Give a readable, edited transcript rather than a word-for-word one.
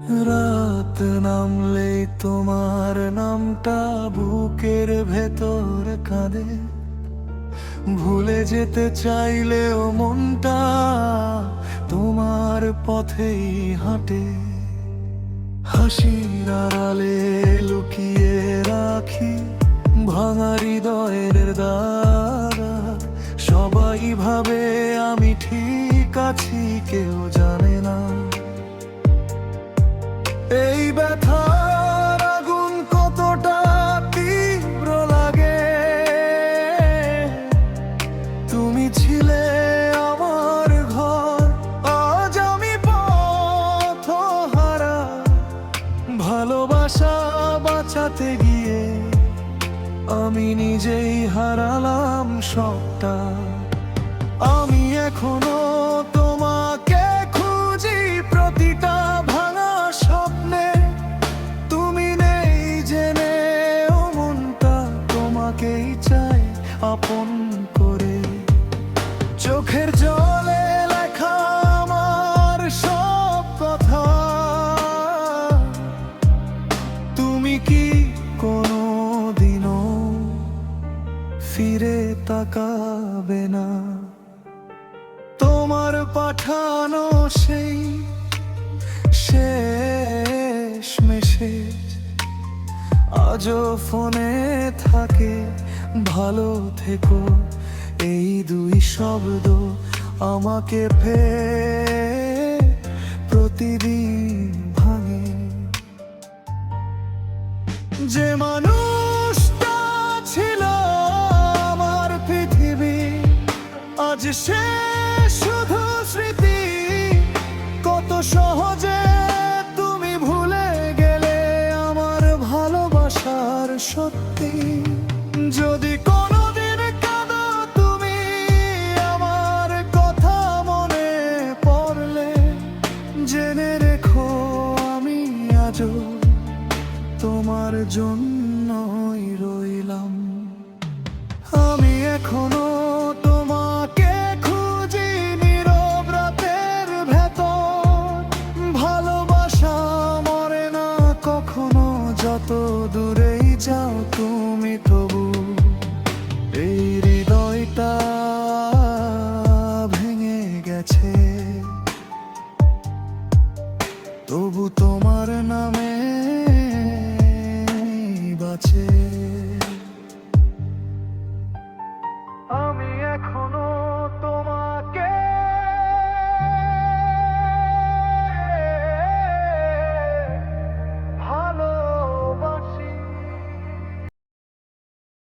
রাত নামলেই তোমার নামটা বুকের ভেতর কাঁদে। ভুলে যেতে চাইলেও মনটা তোমার পথেই হাঁটে। হাসির আড়ালে লুকিয়ে রাখি ভাঙা হৃদয়ের দ্বারা। সবাই ভাবে আমি ঠিক আছি, কেউ জানে না এই ব্যথার আগুন কতটা তীব্র লাগে। তুমি ছিলে আমার ঘর, আজ আমি পথহারা। ভালোবাসা বাঁচাতে গিয়ে আমি নিজেই হারালাম সবটা। আমি এখনো তোমাকে খুঁজি প্রতিটা ভাঙা স্বপ্নে। তুমি নেই জেনে ও মনটা তোমাকেই চাই আপন করে। চোখের জলে লেখা আমার সব কথা, তুমি কি কোনোদিনও ফিরে তাকাবে না? তোমার পাঠানো সেই শেষ মেসেজ আজও ফোনে থাকে। ভালো থেকো এই দুই শব্দ আমাকে প্রতিদিন ভাঙে। যে মানুষটা ছিল আমার পৃথিবী, আজ সে শুধু স্মৃতি। কত সহজে তুমি ভুলে গেলে আমার ভালোবাসার সত্যি। যদি কোনোদিন কাঁদো তুমি আমার কথা মনে পড়লে, জেনে রেখো আমি আজও তোমার জন্যই রইলাম। আমি এখনো তোমাকে খুঁজি নীরব রাতের ভেতর। ভালোবাসা মরে না কখনো, যত দূরেই যাও তুমি তবু এই হৃদয়টা ভেঙে গেছে। তবু তোমার নামে বাঁচে।